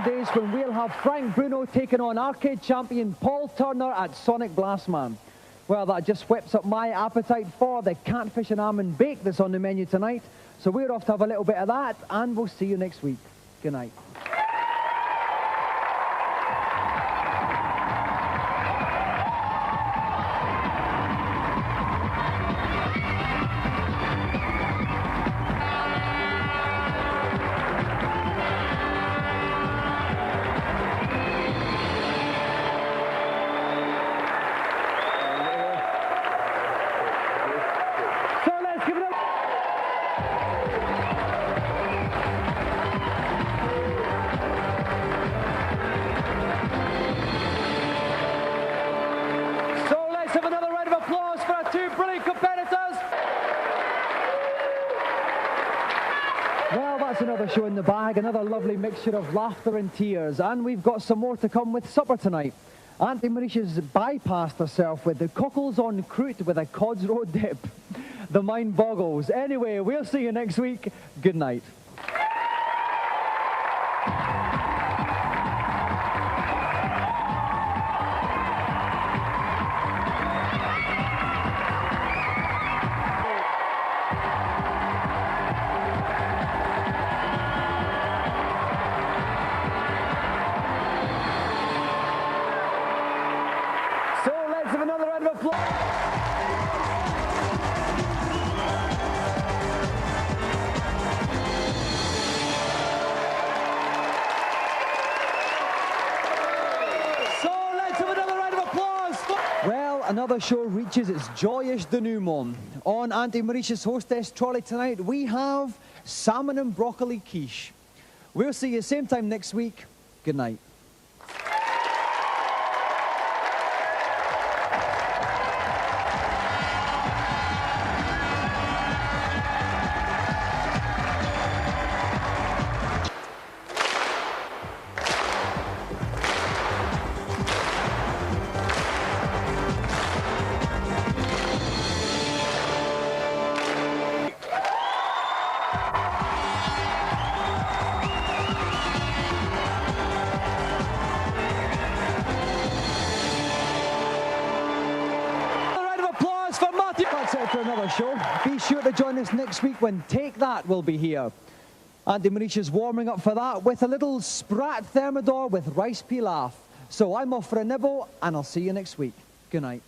coming days when we'll have Frank Bruno taking on arcade champion Paul Turner at Sonic Blastman. Well, that just whips up my appetite for the catfish and almond bake that's on the menu tonight. So we're off to have a little bit of that, and we'll see you next week. Good night. Another show in the bag, another lovely mixture of laughter and tears, and we've got some more to come with supper tonight. Auntie Marisha's bypassed herself with the cockles on croûte with a cod's roe dip. The mind boggles. Anyway, we'll see you next week. Good night. Another show reaches its joyous denouement. On Auntie Marisha's hostess trolley tonight, we have salmon and broccoli quiche. We'll see you same time next week. Good night. For another show. Be sure to join us next week when Take That will be here. Auntie Marisha's warming up for that with a little Sprat Thermidor with rice pilaf. So I'm off for a nibble, and I'll see you next week. Good night.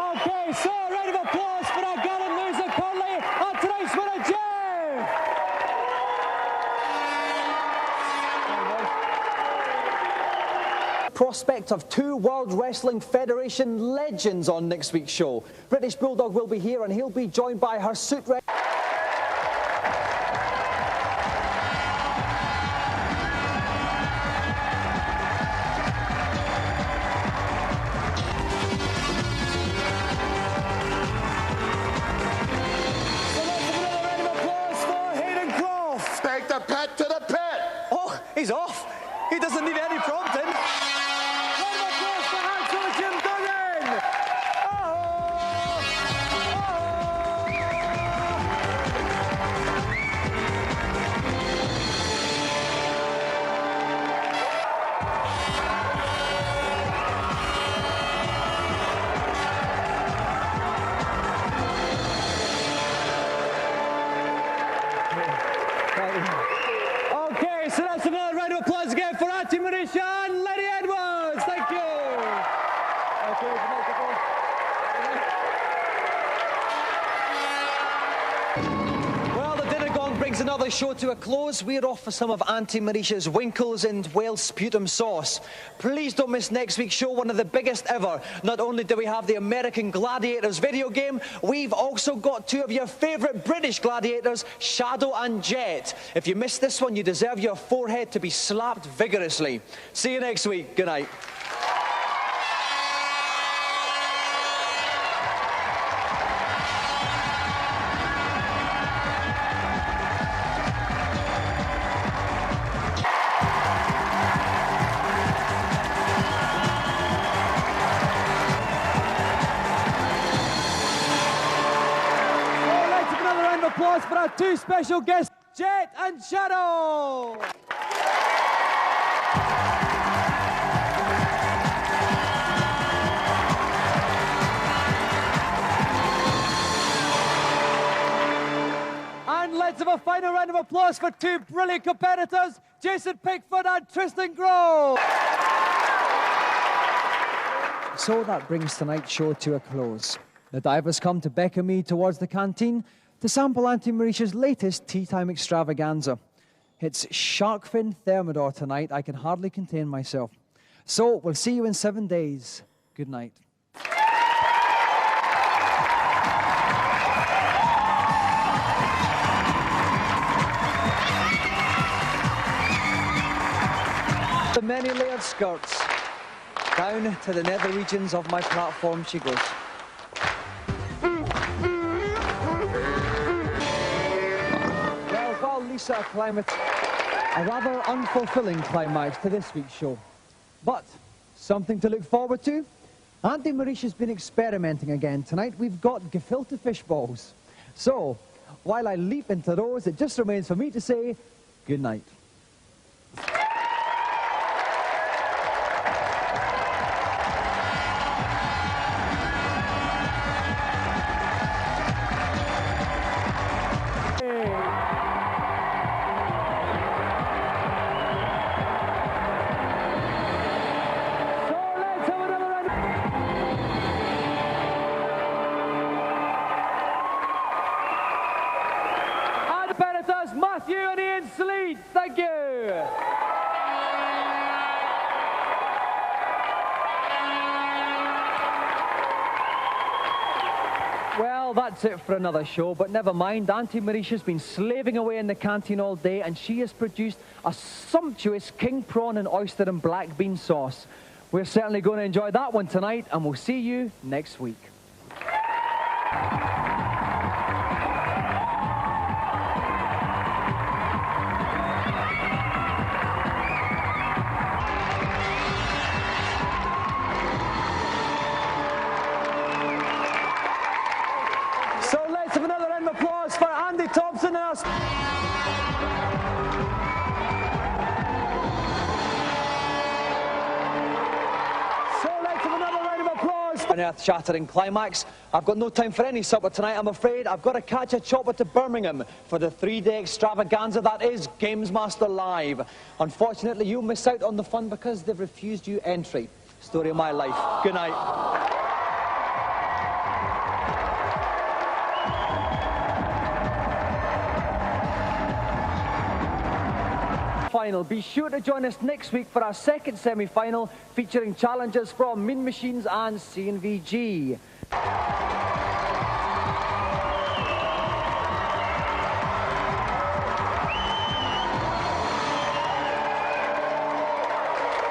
Okay, so a round of applause for our gallant loser Conley and tonight's winner, Jeff! Prospect of two World Wrestling Federation legends on next week's show. British Bulldog will be here, and he'll be joined by her suit he's off. He doesn't need any prompting. Round of applause for Hansel Jim Duggan. Oh, oh. the show to a close. We're off for some of Auntie Marisha's winkles and Welsh sputum sauce. Please don't miss next week's show, one of the biggest ever. Not only do we have the American Gladiators video game, we've also got two of your favourite British gladiators, Shadow and Jet. If you missed this one, you deserve your forehead to be slapped vigorously. See you next week. Good night. Applause for our two special guests, Jet and Shadow. And let's have a final round of applause for two brilliant competitors, Jason Pickford and Tristan Grove. So that brings tonight's show to a close. The divers come to beckon me towards the canteen to sample Auntie Marisha's latest tea time extravaganza. It's shark fin thermidor tonight. I can hardly contain myself. So we'll see you in 7 days. Good night. The many-layered skirts. Down to the nether regions of my platform she goes. Lisa climate, a rather unfulfilling climax to this week's show. But something to look forward to. Auntie Marisha's been experimenting again tonight. We've got gefilte fish balls. So, while I leap into those, it just remains for me to say good night. Matthew and Ian Sleet, thank you. Well, that's it for another show, but never mind. Auntie Marisha's been slaving away in the canteen all day, and she has produced a sumptuous king prawn and oyster and black bean sauce. We're certainly going to enjoy that one tonight, and we'll see you next week. So let's have another round of applause for Andy Thompson and us. An earth-shattering climax. I've got no time for any supper tonight, I'm afraid. I've got to catch a chopper to Birmingham for the 3-day extravaganza that is Gamesmaster Live. Unfortunately, you'll miss out on the fun because they've refused you entry. Story of my life. Good night. Final. Be sure to join us next week for our second semi-final featuring challenges from Mean Machines and CNVG.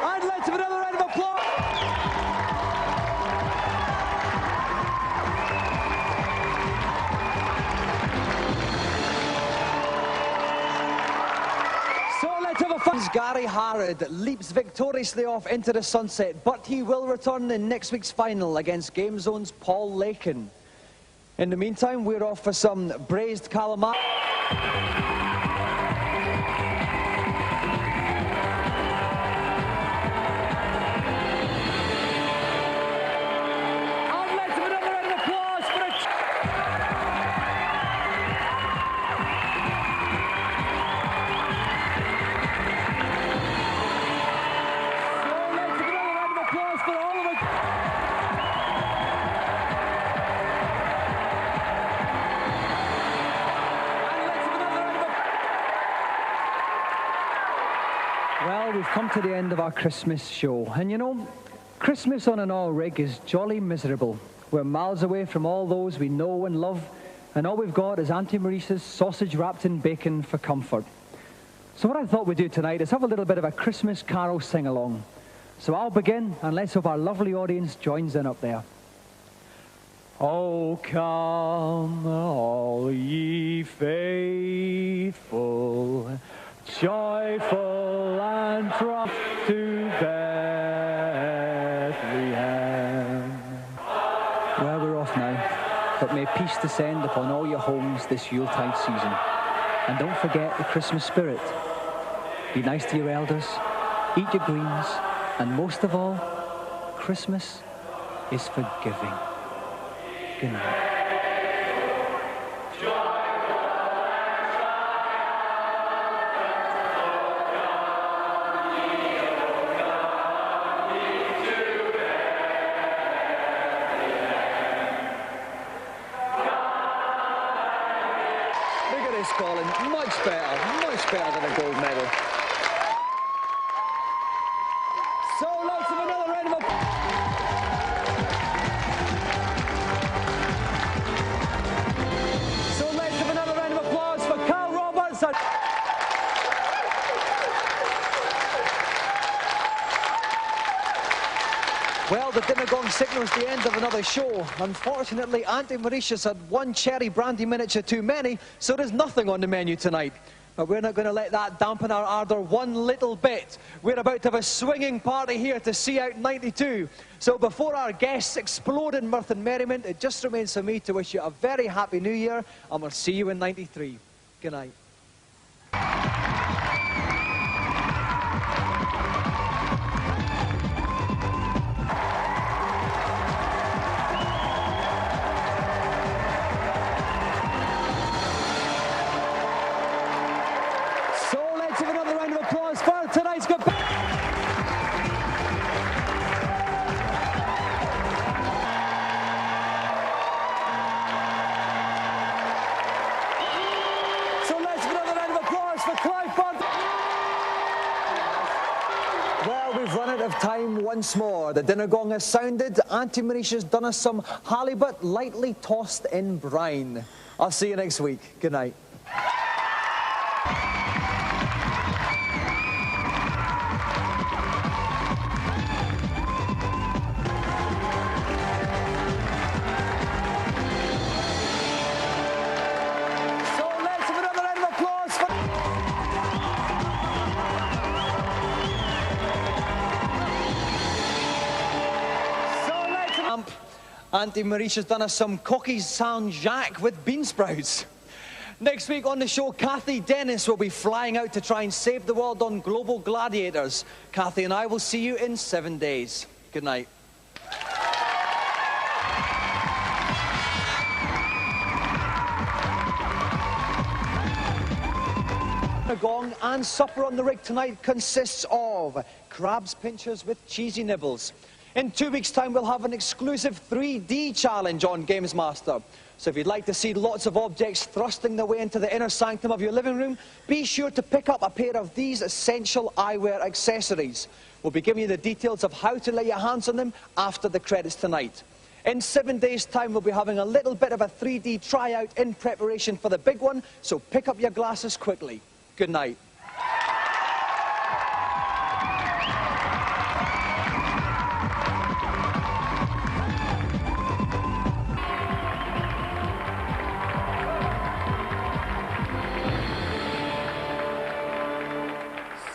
And let's have another round of applause. Gary Harrod leaps victoriously off into the sunset, but he will return in next week's final against Game Zone's Paul Lakin. In the meantime, we're off for some braised calamari. come to the end of our Christmas show. And you know, Christmas on an oil rig is jolly miserable. We're miles away from all those we know and love, and all we've got is Auntie Maurice's sausage wrapped in bacon for comfort. So what I thought we'd do tonight is have a little bit of a Christmas carol sing-along. So I'll begin, and let's hope our lovely audience joins in up there. Oh, come, all ye faithful, joyful and trust to Bethlehem. Well, we're off now, but may peace descend upon all your homes this Yuletide season. And don't forget the Christmas spirit. Be nice to your elders, eat your greens, and most of all, Christmas is forgiving. Good night. Look at this, Colin. Much better than a gold medal. So let's have another round of applause. For Carl Roberts. Well, the dinner gong signals the end of another show. Unfortunately, Auntie Mauritius had one cherry brandy miniature too many, so there's nothing on the menu tonight. But we're not going to let that dampen our ardour one little bit. We're about to have a swinging party here to see out 92. So before our guests explode in mirth and merriment, it just remains for me to wish you a very happy New Year, and we'll see you in 93. Good night. So let's have another round of applause for tonight's good. Well, we've run out of time once more. The dinner gong has sounded. Auntie Mauritius done us some halibut lightly tossed in brine. I'll see you next week. Good night. Auntie Mauritius done us some coquille Saint-Jacques with bean sprouts. Next week on the show, Kathy Dennis will be flying out to try and save the world on global gladiators. Kathy and I will see you in 7 days. Good night. Gong and supper on the rig tonight consists of crabs pinchers with cheesy nibbles. In 2 weeks' time, we'll have an exclusive 3D challenge on Gamesmaster. So if you'd like to see lots of objects thrusting their way into the inner sanctum of your living room, be sure to pick up a pair of these essential eyewear accessories. We'll be giving you the details of how to lay your hands on them after the credits tonight. In 7 days' time, we'll be having a little bit of a 3D tryout in preparation for the big one, so pick up your glasses quickly. Good night.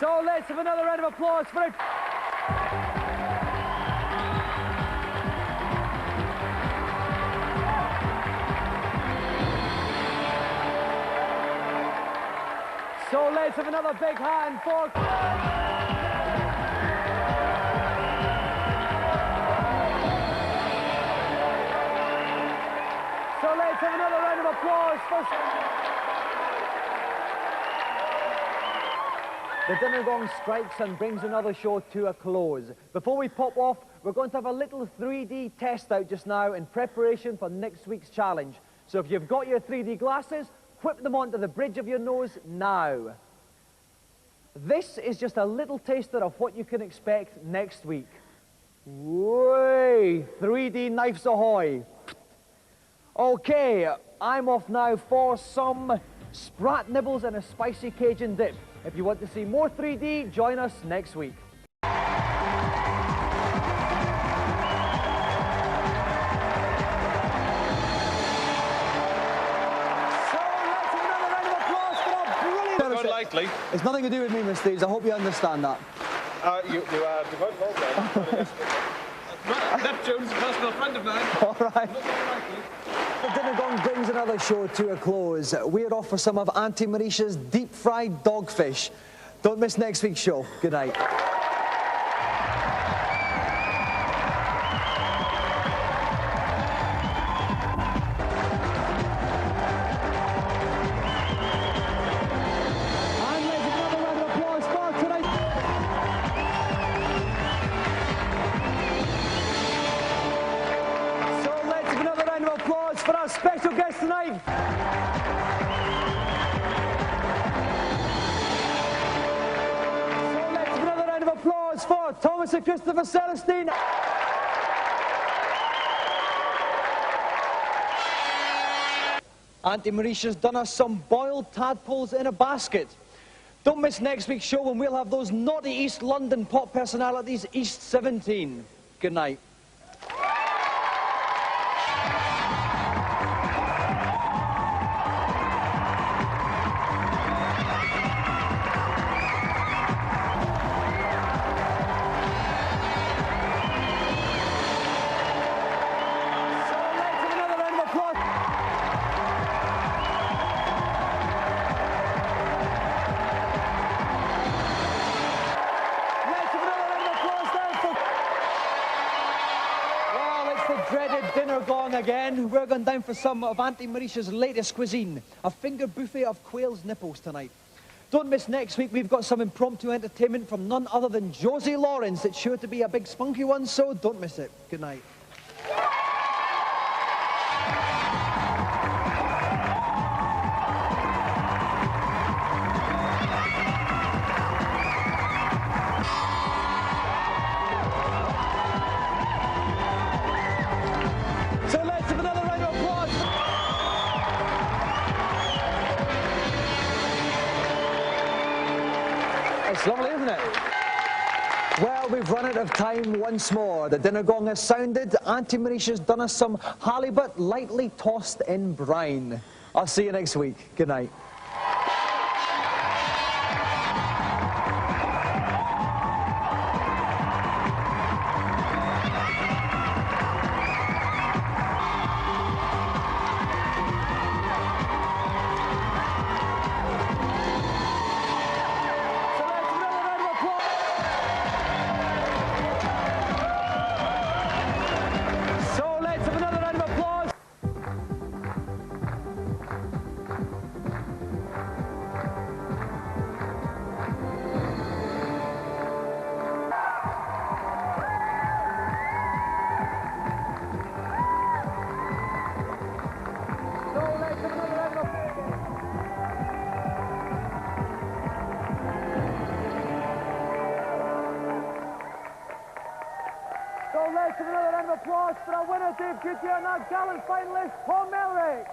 So let's have another round of applause for it. So let's have another big hand for... So let's have another round of applause for... The dinner gong strikes and brings another show to a close. Before we pop off, we're going to have a little 3D test out just now in preparation for next week's challenge. So if you've got your 3D glasses, whip them onto the bridge of your nose now. This is just a little taster of what you can expect next week. Way, 3D knives ahoy. Okay, I'm off now for some sprat nibbles and a spicy Cajun dip. If you want to see more 3D, join us next week. Likely. It's nothing to do with me, Mr. Steves. I hope you understand that. You are devoted also. Neptune's a personal friend of mine. All right. The Dinner Gong brings another show to a close. We're off for some of Auntie Marisha's deep-fried dogfish. Don't miss next week's show. Good night. For our special guest tonight. So let's give another round of applause for Thomas and Christopher Celestine. Auntie Marisha's done us some boiled tadpoles in a basket. Don't miss next week's show when we'll have those naughty East London pop personalities, East 17. Good night. Dreaded dinner gong again. We're going down for some of Auntie Marisha's latest cuisine, a finger buffet of quail's nipples tonight. Don't miss next week. We've got some impromptu entertainment from none other than Josie Lawrence. It's sure to be a big spunky one, so don't miss it. Good night. It's lovely, isn't it? Well, we've run out of time once more. The dinner gong has sounded. Auntie Marisha's done us some halibut lightly tossed in brine. I'll see you next week. Good night. So let's give another round of applause for our winner, Dave Goodyear, and our gallant finalist, Paul Melrick.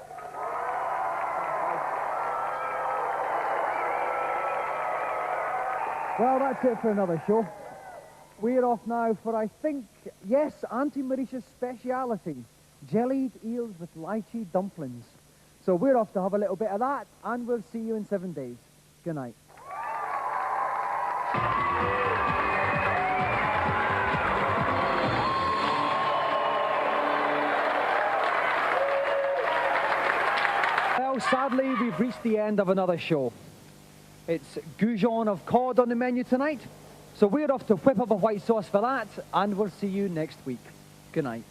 Well, that's it for another show. We're off now for, I think, yes, Auntie Marisha's speciality, jellied eels with lychee dumplings. So we're off to have a little bit of that, and we'll see you in 7 days. Good night. Well, sadly, we've reached the end of another show. It's goujon of cod on the menu tonight, so we're off to whip up a white sauce for that, and we'll see you next week. Good night.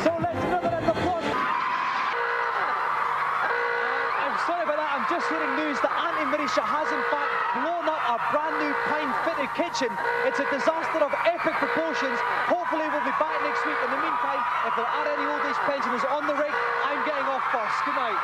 So just hearing news that Auntie Marisha has in fact blown up a brand new pine-fitted kitchen. It's a disaster of epic proportions. Hopefully we'll be back next week. In the meantime, if there are any old age pensioners on the rig, I'm getting off first. Good night.